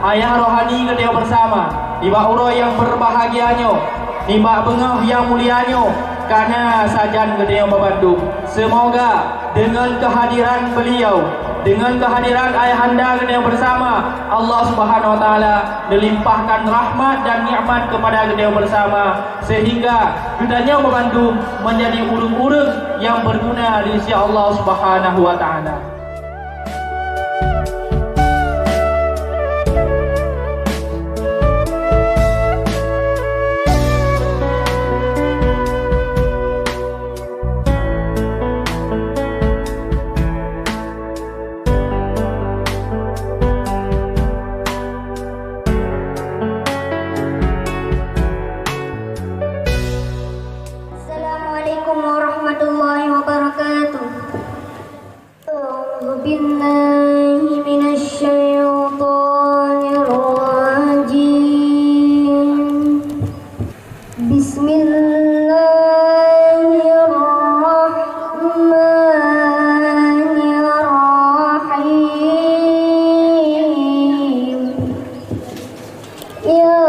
ayah rohani kita bersama, di bawah yang berbahagianya, di bawah bengah yang mulianya, karena sajan kita membantu. Semoga dengan kehadiran beliau, dengan kehadiran ayahanda kita bersama, Allah Subhanahu wa taala melimpahkan rahmat dan nikmat kepada kita bersama, sehingga kitanya membantu menjadi urung-urung yang berguna di sisi Allah Subhanahu wa taala. Assalamualaikum warahmatullahi wabarakatuh. A'udzu billahi minasy syaithanir rajim. Bismillahirrahmanirrahim. Ya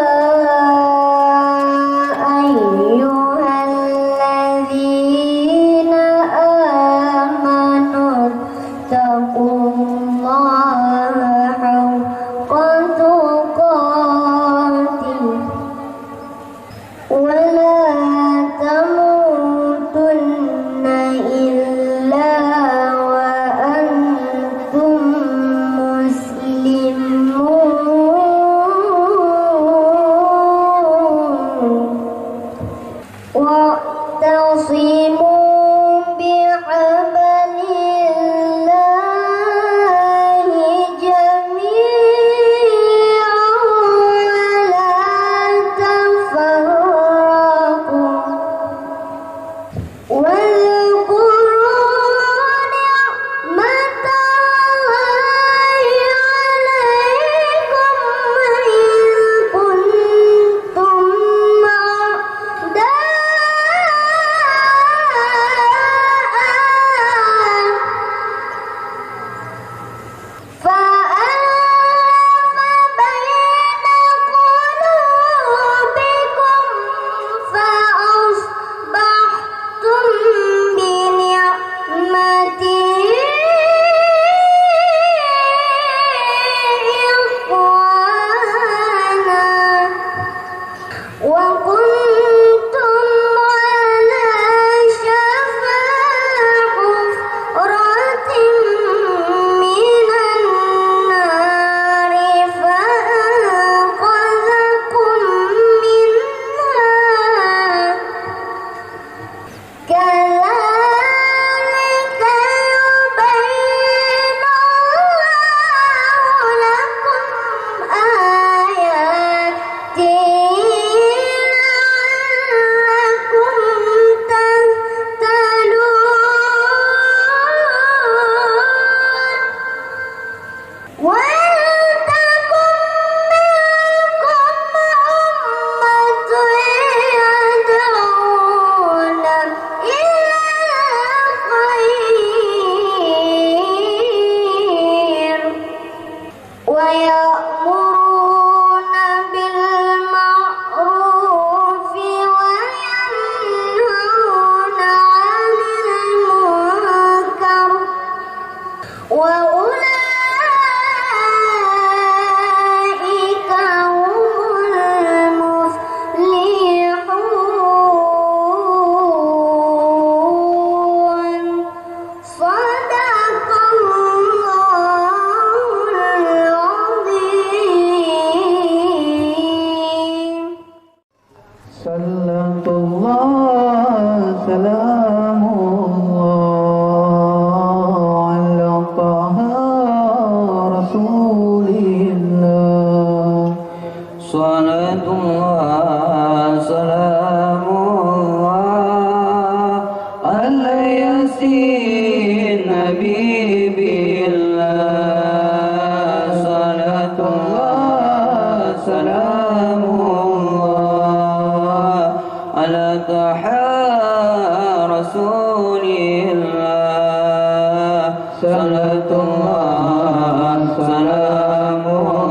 Salatullah, salamullah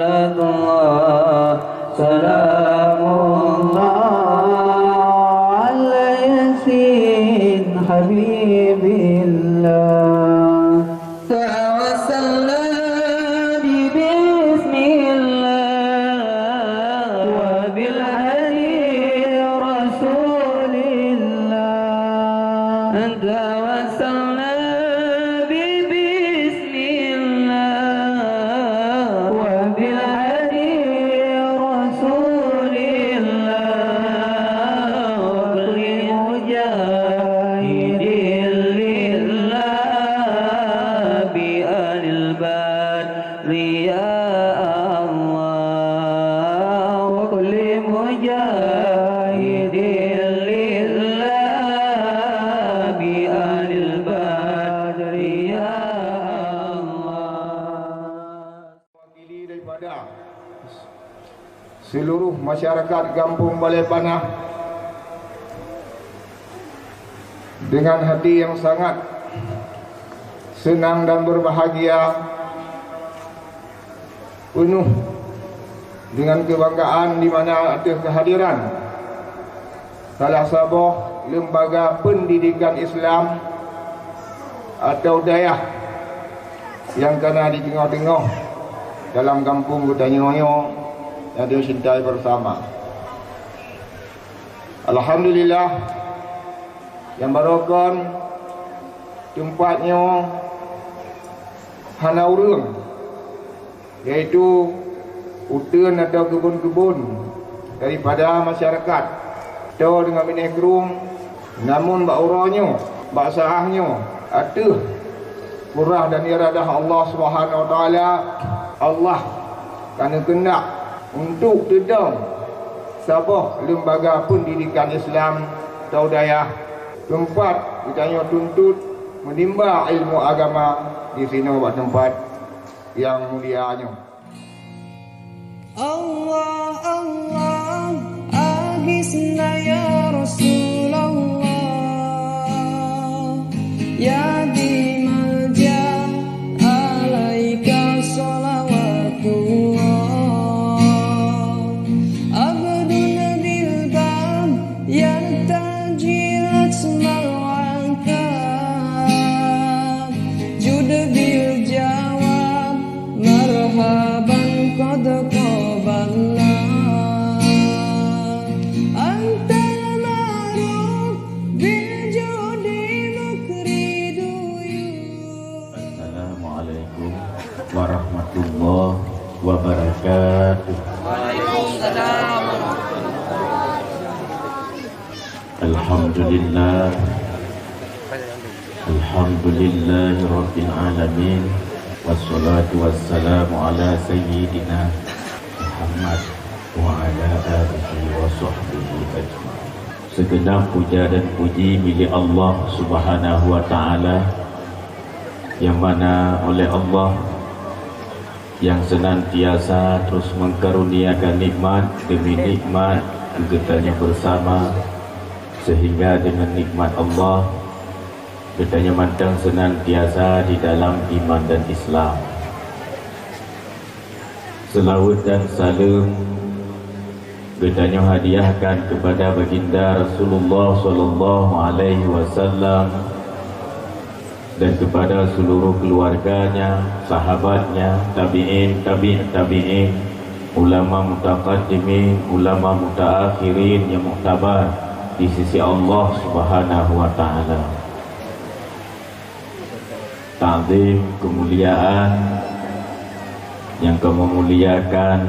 salatullah salamullah ala yasin habibillah tawassalna bismillah wa bil hadi rasulillah tawassalna seluruh masyarakat Kampung Balai Panah dengan hati yang sangat senang dan berbahagia, penuh dengan kebanggaan di mana atas kehadiran salah sebuah lembaga pendidikan Islam atau dayah yang kena di tengah-tengah dalam kampung Kutanyoyo yang dicintai bersama. Alhamdulillah yang barokon tempatnya hana urang, yaitu hutan atau kebun-kebun daripada masyarakat atau dengan minegrum, namun bauranya baksahnya atuh murah dan iradah Allah Subhanahu wa taala. Allah kerana kendak untuk dedam sebuah lembaga pendidikan Islam atau dayah tempat kita tuntut menimba ilmu agama di sini buat tempat yang mulianya. Allah Allah agisna ya Rasulullah ya dimaja alaika salawatullah Assalamualaikum warahmatullahi wabarakatuh. Waalaikumsalam. Alhamdulillah, alhamdulillah rabbil alamin, wassalatu wassalamu ala sayyidina Muhammad wa ala alihi wa sahbihi ajma'in. Segenap puja dan puji milik Allah Subhanahu wa taala, yang mana oleh Allah yang senantiasa terus mengkaruniakan nikmat demi nikmat kegetanya bersama, sehingga dengan nikmat Allah kita mantang senantiasa di dalam iman dan Islam. Selawat dan salam kita hadiahkan kepada baginda Rasulullah sallallahu alaihi wasallam dan kepada seluruh keluarganya, sahabatnya, tabi'in, tabi'in, ulama mutaqaddimin, ulama mutaakhirin yang muktabar di sisi Allah Subhanahu wa taala. Ta'zim, kemuliaan yang memuliakan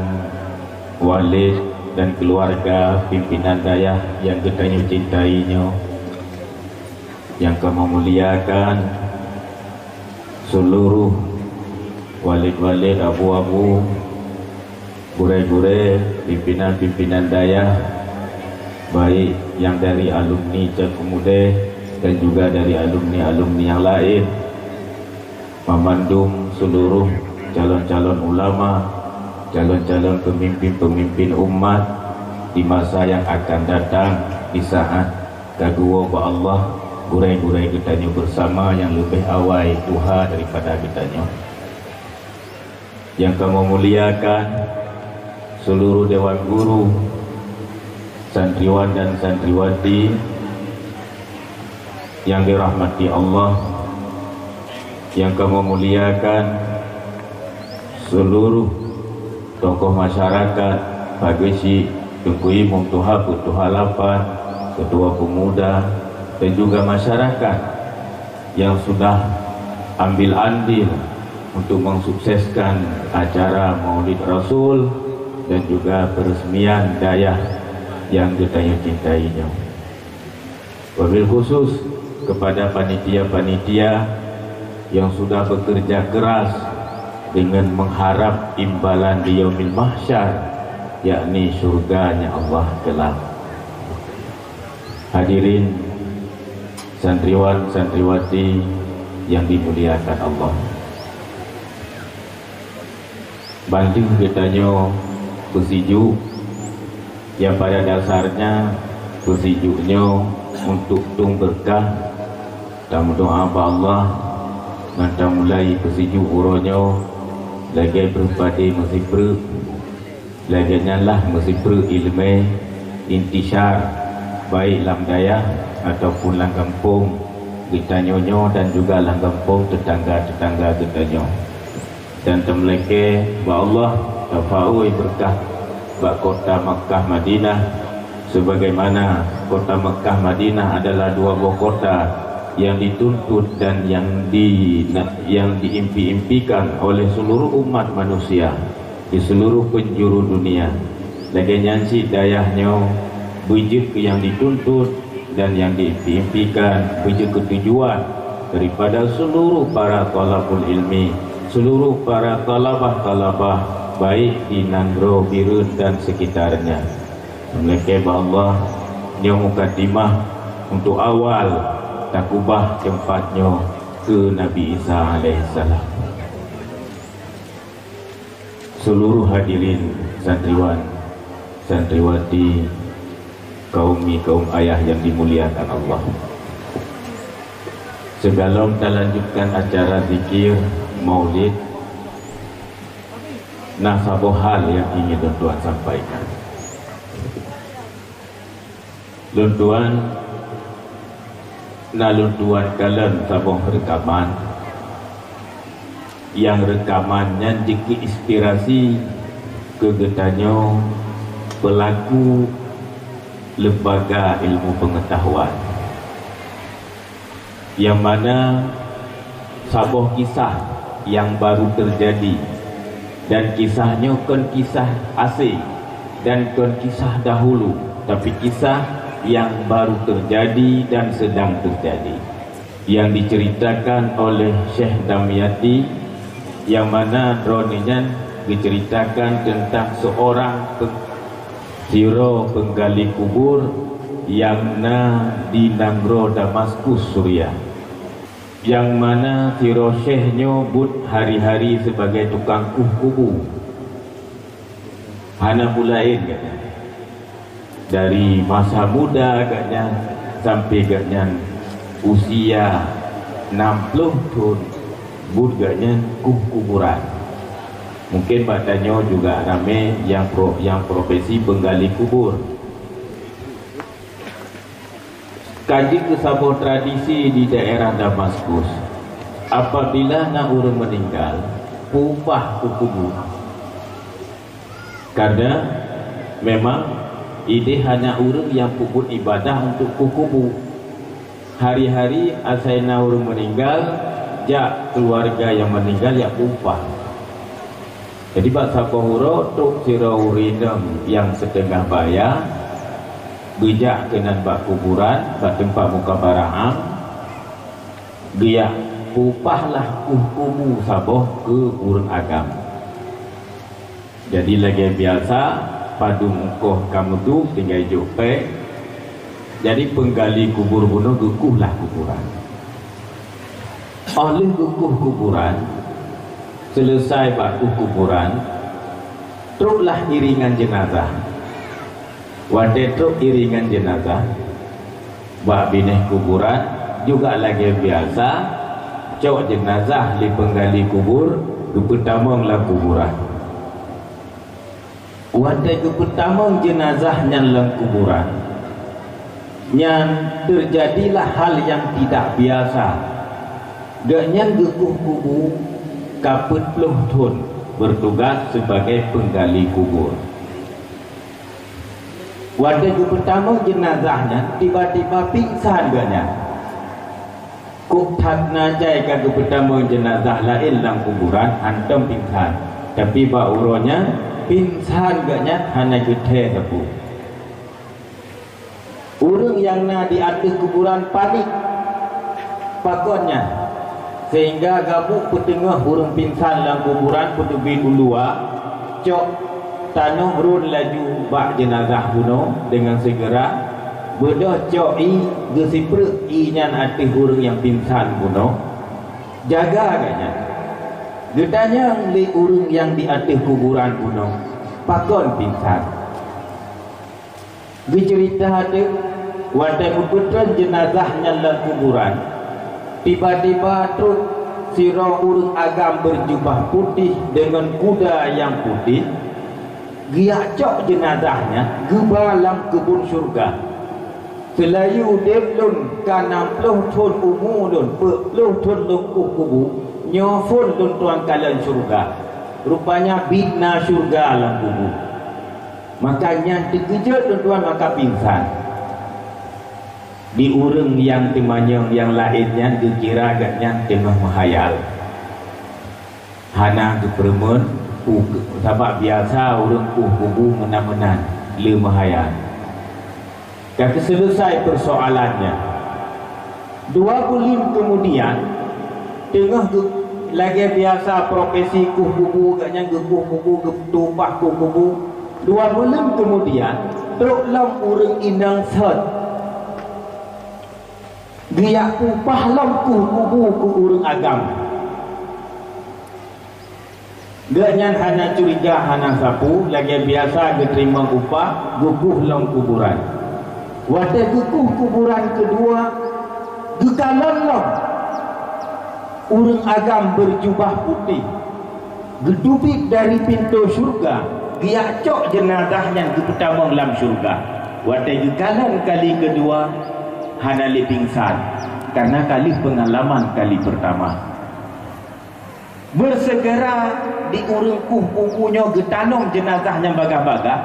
walid dan keluarga pimpinan dayah yang kita cintainya, yang memuliakan seluruh walid-walid, abu-abu, gure-gure, pimpinan-pimpinan dayah, baik yang dari alumni Cepemuda dan juga dari alumni-alumni yang lain, memandung seluruh calon-calon ulama, calon-calon pemimpin-pemimpin umat di masa yang akan datang, di saat kedua Allah gurai-gurai kitanya bersama yang lebih awal Tuhan daripada kitanya. yang kami muliakan seluruh dewan guru, santriwan dan santriwati yang dirahmati Allah, yang kami muliakan seluruh tokoh masyarakat, Pak Gesi, Tengku Imam, Tuha Putu Halapan, Ketua Pemuda, dan juga masyarakat yang sudah ambil andil untuk mensukseskan acara Maulid Rasul dan juga peresmian dayah yang kita cintainya. Wabil khusus kepada panitia-panitia yang sudah bekerja keras dengan mengharap imbalan di yaumil mahsyar, yakni surganya Allah kelak. Hadirin santriwan santriwati yang dimuliakan Allah, banding kitanya bersiju yang pada dasarnya bersijuknya untuk tung berkah dan doa Allah nanti mulai bersiju uronya lagi berpadi masih ber lagi nyalah masih ber ilmu intisar baik lam daya ataupun lang kampung kita nyonyo dan juga lang kampung tetangga-tetangga kita nyo, dan temleke ba Allah tafaui berkah ba kota Makkah Madinah, sebagaimana kota Makkah Madinah adalah dua buah kota yang dituntut dan yang diimpi-impikan oleh seluruh umat manusia di seluruh penjuru dunia. Lagi nyansi dayahnya wujud yang dituntut dan yang diimpikan, wujud ketujuan daripada seluruh para talabul ilmi, seluruh para talabah baik di Nanggro, Birun dan sekitarnya. Mereka Allah yang mukadimah untuk awal takubah tempatnya ke Nabi Isa alaihissalam. Seluruh hadirin santriwan santriwati, kaum ayah yang dimuliakan Allah, sebelum kita lanjutkan acara zikir maulid, nah satu hal yang ingin tuan sampaikan. Tuan kalian sabung rekaman yang rekamannya diinspirasi kegetanya pelaku lembaga ilmu pengetahuan, yang mana sebuah kisah yang baru terjadi, dan kisahnya bukan kisah asing dan bukan kisah dahulu, tapi kisah yang baru terjadi dan sedang terjadi, yang diceritakan oleh Syekh Damyati, yang mana droninya diceritakan tentang seorang siro penggali kubur yang di Nanggro, Damaskus, Suriah, yang mana siro syekhnya but hari-hari sebagai tukang kubu hana mulain katanya, dari masa muda katanya sampai katanya usia 60 tahun but katanya kuburan. Mungkin badannya juga ramai yang profesi penggali kubur. Kaji ke sebuah tradisi di daerah Damaskus, apabila nak orang meninggal upah ke kubur, karena memang ini hanya orang yang puput ibadah untuk kubur. Hari-hari asalnya orang meninggal, jak keluarga yang meninggal ya upah. Jadi bak sapahuro tuk sirau rindam yang setengah bayar bijak kenan bak kuburan bak tempat muka baraham dia upahlah kumu saboh ke urang agam. Jadi lagi biasa padu mukoh kamu tu tinggal jope, jadi penggali kubur bunuh gukuhlah kuburan. Oleh gukuh kuburan selesai batu kuburan, truklah iringan jenazah. Wadah truk iringan jenazah, bak binih kuburan juga lagi biasa. Cok jenazah di penggali kubur pertama dalam kuburan. Wadai pertama jenazahnya dalam kuburan, yang terjadilah hal yang tidak biasa. Ganyan gekuh kubur kaput puluh tahun bertugas sebagai penggali kubur. Wadai pertama jenazahnya tiba-tiba pingsan ganyan. Kuk tak najai kata pertama jenazah lain dalam kuburan hantam pingsan, tapi bauronya pingsan gaknya hanya getih tepu. Orang yang nak di atas kuburan panik pakonnya, sehingga gabuk petengah orang pingsan dalam kuburan petubi ulua cok tanah run laju bak jenazah kuno dengan segera bedah cok i gesipre i nyan atas orang yang pingsan kuno jaga gaknya. Gedanya li urung yang di atas kuburan kuno pakon pingsan. Dicerita ada wadai kebetulan jenazahnya dalam kuburan, tiba-tiba truk sirah urung agam berjubah putih dengan kuda yang putih giak cok jenazahnya geba dalam kebun syurga. Selayu devlun kana 60 tahun umur lun 40 tahun lungkuh kubur nyofun tuan kalian syurga. Rupanya bidna syurga dalam kubur. Makanya dikejut tuan maka pingsan. Di urang yang timanyang yang lainnya dikira agaknya tengah menghayal. Hana kepermen sabab biasa urang kubur menan-menan le menghayal. Kata selesai persoalannya, 2 bulan kemudian tengah lagi biasa profesi kubu katnya kubu tumpah kubu 2 bulan kemudian truk lam urang indang set dia upah lam kubu ku urang agam ganyan hana curiga hana sapu lagi biasa diterima upah guguh lam kuburan. Wadah guguh kuburan kedua gekalan lam urang agam berjubah putih gedubik dari pintu syurga dia cok jenazahnya ke pertama dalam syurga. Wadah gekalan kali kedua hana li pingsan karena kali pengalaman kali pertama. Bersegera di urang kubunya getanong jenazahnya bagah-bagah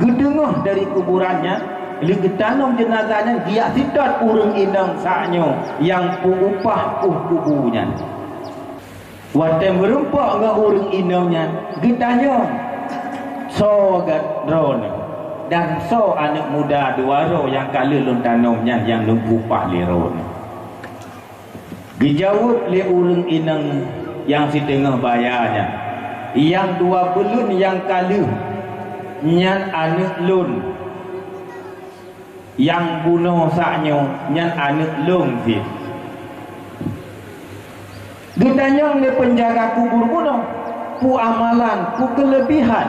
gedengah dari kuburannya li getanong jenazahnya dia sidat urang indang saknyo yang upah kubunya. Wadah merempak dengan urang indangnya gedanya so gadron dan so anak muda duaro yang kala lun tanomnya yang nungkupah liron. Dijawab le urang inang yang si tengah bayarnya yang 2 bulan yang kala nyan anak lun yang bunuh saknyo nyan anak lun fit. Gedanya le penjaga kubur bunuh pu amalan pu kelebihan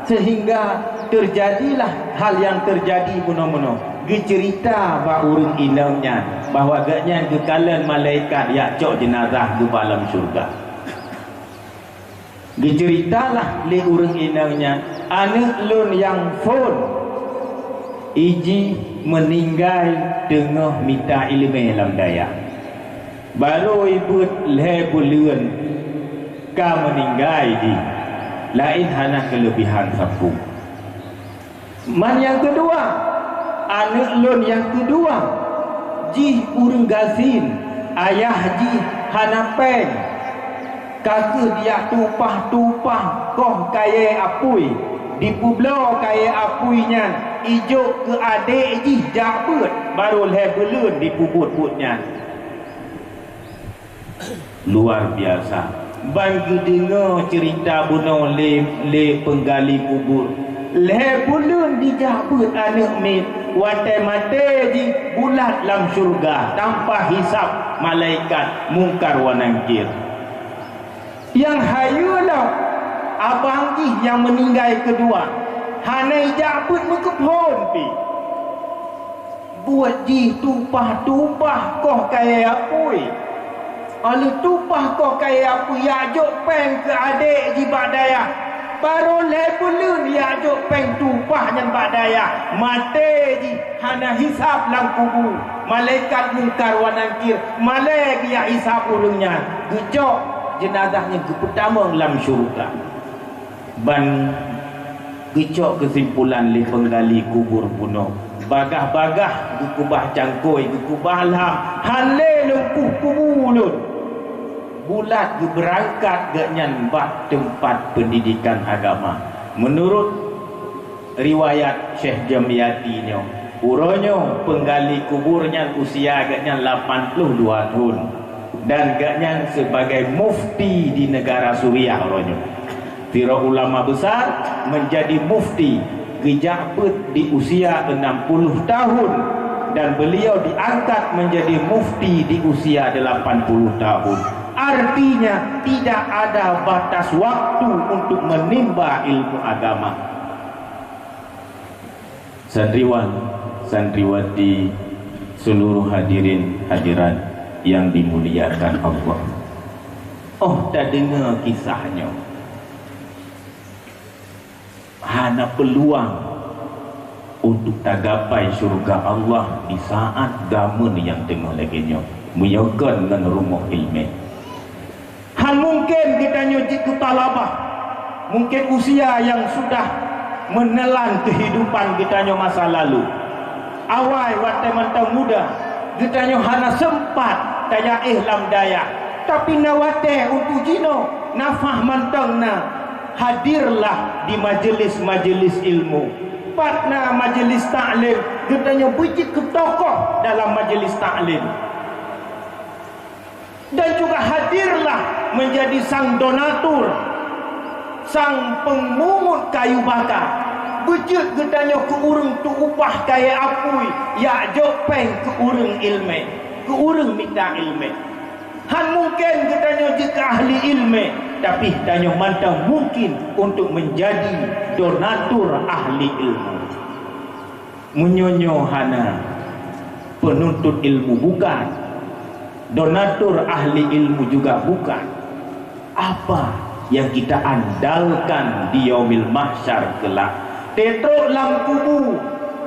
sehingga terjadilah hal yang terjadi bunuh-bunuh. Dicerita ba urang indangnya bahwa agaknya gekalan malaikat yak cok jenazah di dalam syurga. Diceritalah le urang indangnya anak lun yang fon iji meninggal tengah minta ilmu dalam daya. Baru ibu le bulan ka meninggal di lain hana kelebihan sapu. Man yang kedua, anak lun yang kedua ji urang gasin ayah ji hana peng kakak dia tupah-tupah koh kaya apui di pulau kaya apuinya ijo ke adik ji jabut baru le belun di pubut-putnya. Luar biasa. Bagi dengar cerita bunuh le penggali kubur le bulun dijabut anak mit watai mate di bulat dalam syurga tanpa hisap malaikat mungkar wa nangkir. Yang hayulah abang ji yang meninggal kedua hanai jabut mekepon pi buat ji tumpah-tumpah koh kaya apui Oleh tupah kau kaya apa ya jok peng ke adik di bak daya. Baru lebulun ya jok peng tupah nyan bak daya. Mate ji hana hisab lang kubu. Malaikat mungkar wa nangkir. Malaik ya hisab urungnya. Gejok jenazahnya ke pertama dalam syurga. Ban gejok kesimpulan li penggali kubur puno. Bagah-bagah gekubah cangkoi, gekubah lam. Hale lumpuh kubulun. Bulat berangkat genyan bak tempat pendidikan agama. Menurut riwayat Syekh Jamiyati nyo, uronyo penggali kuburnya usia genyan 82 tahun dan genyan sebagai mufti di negara Suriah uronyo. Para ulama besar menjadi mufti Gejapet di usia 60 tahun dan beliau diangkat menjadi mufti di usia 80 tahun. Artinya tidak ada batas waktu untuk menimba ilmu agama. Santriwan, santriwati, seluruh hadirin hadirat yang dimuliakan Allah. Oh, tak dengar kisahnya. Hana peluang untuk tagapai syurga Allah di saat gamun yang tengah laginya menyokon dengan rumah ilmu. Han mungkin kita nyuci ke talabah, mungkin usia yang sudah menelan kehidupan kita masa lalu. Awal waktu mantau muda, kita hana sempat daya ihlam daya, tapi nawate untuk jino nafah mantangna. Hadirlah di majelis-majelis ilmu. Patna majelis ta'lim, getanya bujik ke tokoh dalam majelis ta'lim. Dan juga hadirlah menjadi sang donatur, sang pemungut kayu bakar. Bujik getanya ke urung tu upah kaya apui, ya jopeng ke urung ilmu, ke urung minta ilmu. Han mungkin getanya jika ahli ilmu, tapi tanya mantang mungkin untuk menjadi donatur ahli ilmu. Menyonyo hana penuntut ilmu bukan, donatur ahli ilmu juga bukan. Apa yang kita andalkan di yaumil mahsyar kelak? Tetrok lam kubu,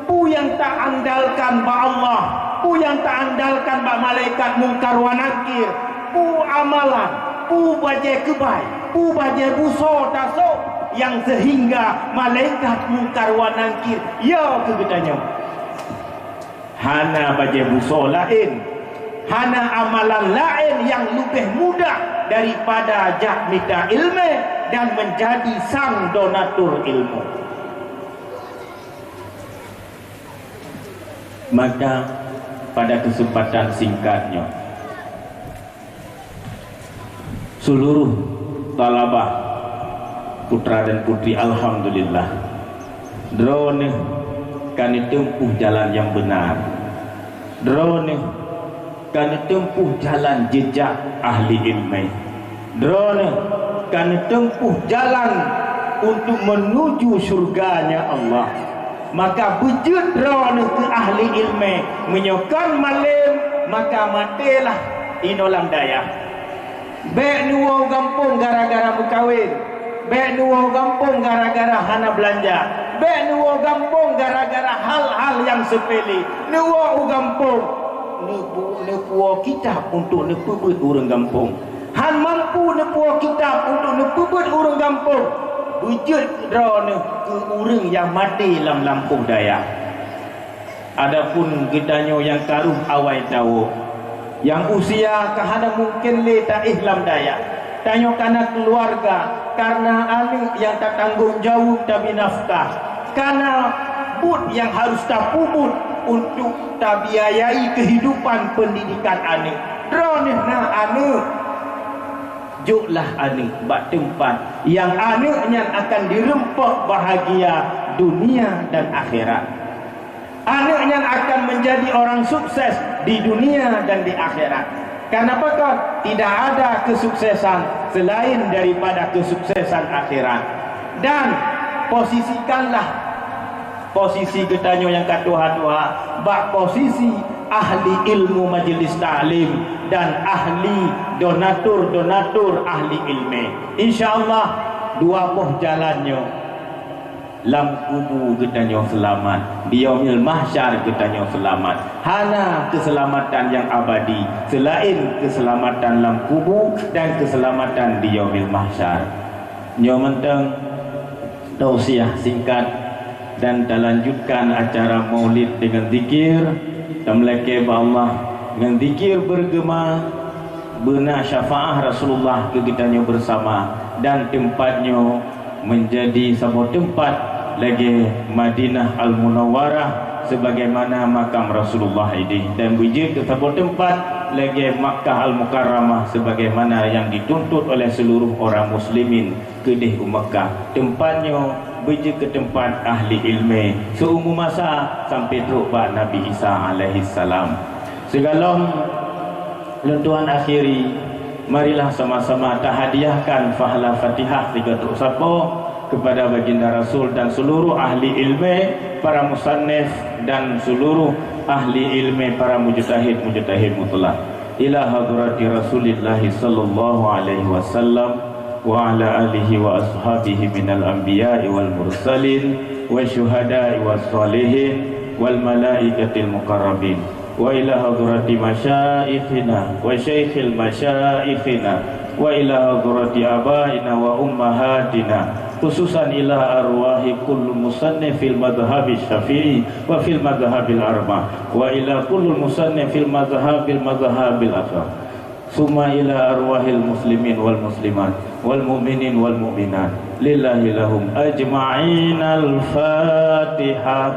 pu yang tak andalkan ba Allah, pu yang tak andalkan ba malaikat mungkar wa nakir, pu amalan, pu baje kebai, pu baje buso taso yang sehingga malaikat mungkar wa nakir ya kegetanya. Hana baje buso lain, hana amalan lain yang lebih mudah daripada jak minta ilmu dan menjadi sang donatur ilmu. Maka pada kesempatan singkatnya, seluruh talabah putra dan putri alhamdulillah drone kan tempuh jalan yang benar, drone kan tempuh jalan jejak ahli ilmu, drone kan tempuh jalan untuk menuju surganya Allah. Maka bujud drone ke ahli ilmu menyokong malim, maka matilah inolam daya. Bek nuwo gampung gara-gara berkawin, bek nuwo gampung gara-gara hana belanja, bek nuwo gampung gara-gara hal-hal yang sepele. Nuwo gampung nepuo kitab untuk nepebut orang gampung. Han mampu nepuo kitab untuk nepebut orang gampung. Wujud drone ke orang yang mati dalam Lampung Dayak. Adapun kitanya yang karuh awal tahu, yang usia kahana mungkin le tak ihlam Dayak, tanya karena keluarga, karena anak yang tak tanggung jawab tapi nafkah, karena but yang harus tak puput untuk tak biayai kehidupan pendidikan anak. Drone na anak juklah anak bak tempat yang anaknya akan dirempak bahagia dunia dan akhirat. Anaknya akan menjadi orang sukses di dunia dan di akhirat. Kenapa kan? Tidak ada kesuksesan selain daripada kesuksesan akhirat. Dan posisikanlah posisi getanyo yang katuha-tuha bak posisi ahli ilmu majlis ta'lim dan ahli donatur ahli ilmu. InsyaAllah dua poh jalannya. Lam kubu getanyo selamat, biyaumil mahsyar getanyo selamat. Hana keselamatan yang abadi selain keselamatan lam kubu dan keselamatan di yaumil mahsyar. Nyo menteng tausiah singkat dan lanjutkan acara maulid dengan zikir tamleke ba Allah dengan zikir bergema benar syafaah Rasulullah ke getanyo bersama dan tempatnya menjadi sebuah tempat lagi Madinah Al-Munawwarah sebagaimana makam Rasulullah ini, dan biji ke sebuah tempat lagi Makkah Al-Mukarramah sebagaimana yang dituntut oleh seluruh orang muslimin ke di Makkah. Tempatnya biji ke tempat ahli ilmu seumur masa sampai teruk Pak Nabi Isa alaihi salam. Segala lentuan akhiri, marilah sama-sama tahadiahkan fahala Fatihah 3 sapo kepada baginda Rasul dan seluruh ahli ilmu, para musannif dan seluruh ahli ilmu, para mujtahid mutlak. Ila hadrati Rasulillah sallallahu alaihi wasallam wa ala alihi wa ashabihi minal anbiya'i wal mursalin wa syuhada'i was salihin wal malaikatil muqarrabin. Wa ila hadrati masyaikhina wa syaikhil masyaikhina wa ila hadrati abaina wa ummahatina, khususan ila arwahi kullu musannifil madhhabi syafi'i wa fil madhhabil arba wa ila kullu musannifil madhhabil asar, summa ila arwahil muslimin wal muslimat wal mu'minin wal mu'minat lillahi lahum ajma'in. Al-Fatihah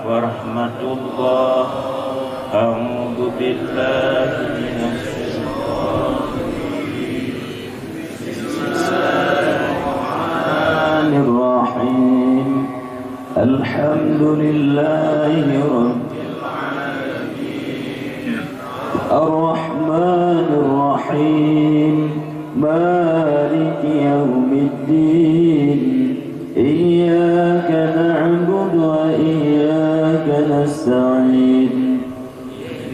wa rahmatullah. A'udzu billahi minasy Bismillahirrahmanirrahim. Alhamdulillahi rabbil alamin. Ar-Rahmanir Rahim. Maliki yaumiddin. Iyyaka na'budu wa iyyaka nasta'in.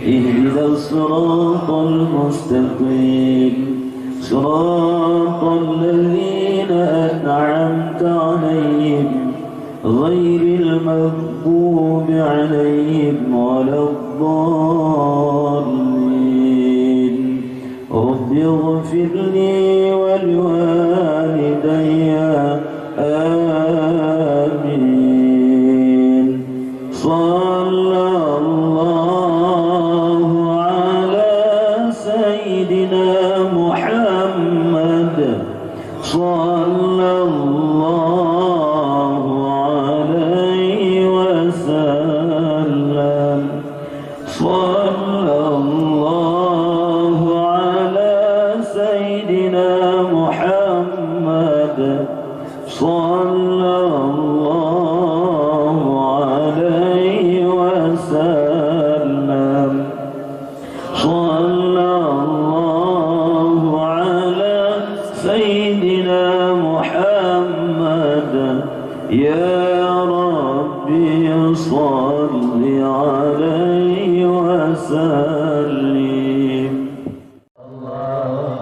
Ihdinas siratal mustaqim. صراط الذين أنعمت عليهم غير المغضوب عليهم ولا الضالين. رب اغفر لي ولوالدي آمين. صلى الله على سيدنا محمد صلى الله عليه وسلم. صلى الله على سيدنا محمد صلى الله عليه وسلم. صلى الله على سيدنا محمد. يا ربي صل عليه وسلم.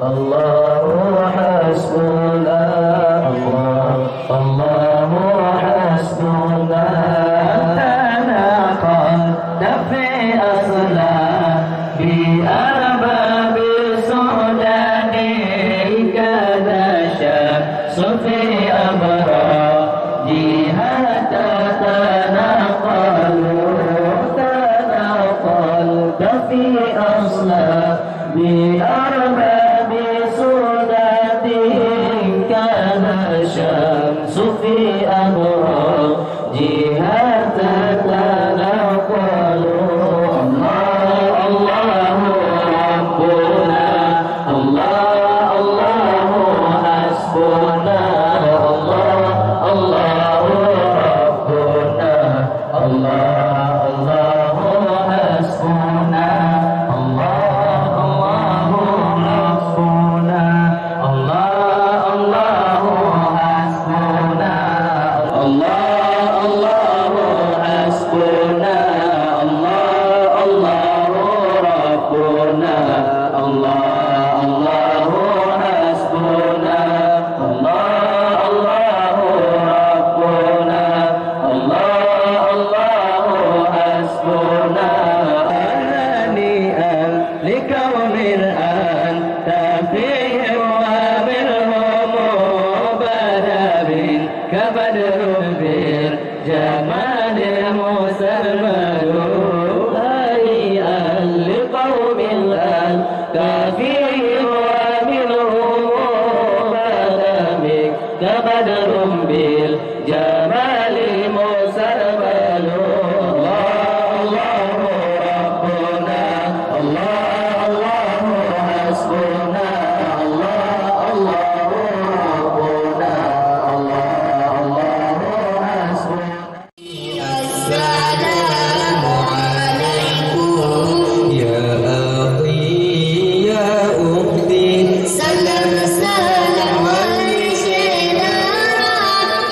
الله حسبنا الله حسبنا أننا قد في أصلا بأرباب السودان كذا شمس في أبراجها تتنقل في أصلا بأرباب السودان كذا شمس في أبراجها تتنقل. Allah بالجمال المسرمد هنيئا لقوم ألقى فيهم ومنهم فدمك كبدر بالجمال المسرمد الله ربنا الله حسبنا الله ربنا الله حسبنا السلام عليكم يا أخي يا أختي Salam wahai saudara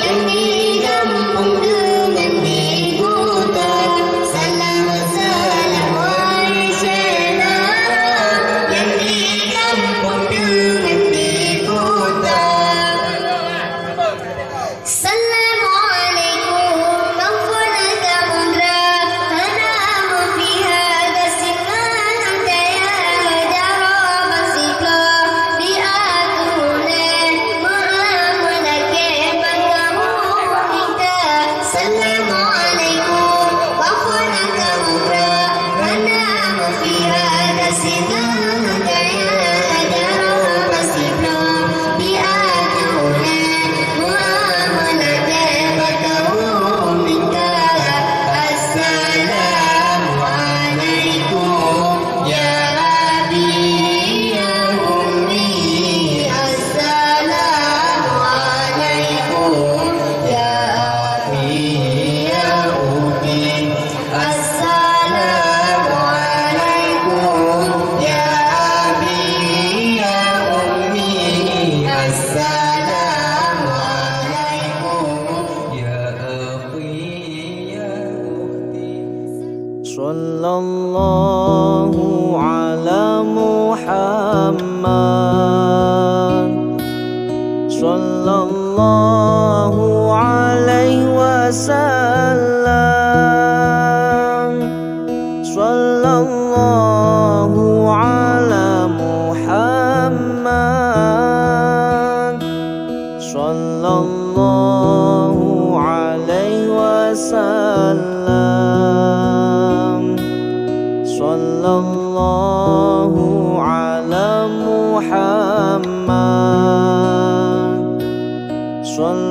yang di kampung dengan di kota. Salam wahai saudara yang di kampung dengan di kota. Assalamualaikum maghfiratan mudra hadamu fiha kasiman daya jara basika bi'atuna mu'amalake bakamu kita. Assalamualaikum maghfiratan mudra hadamu fiha kasiman daya jara basika bi'atuna mu'amalake bakamu kita. Assalamualaikum ya Abi ya Ummi. Assalamualaikum ya Abi ya Ummi. Assalamualaikum ya Abi ya Ummi. Assalamualaikum يا أخي يا أختي صلى الله على محمد صلى الله عليه وسلم صلى الله على محمد صلى الله عليه وسلم صلى الله على محمد صلى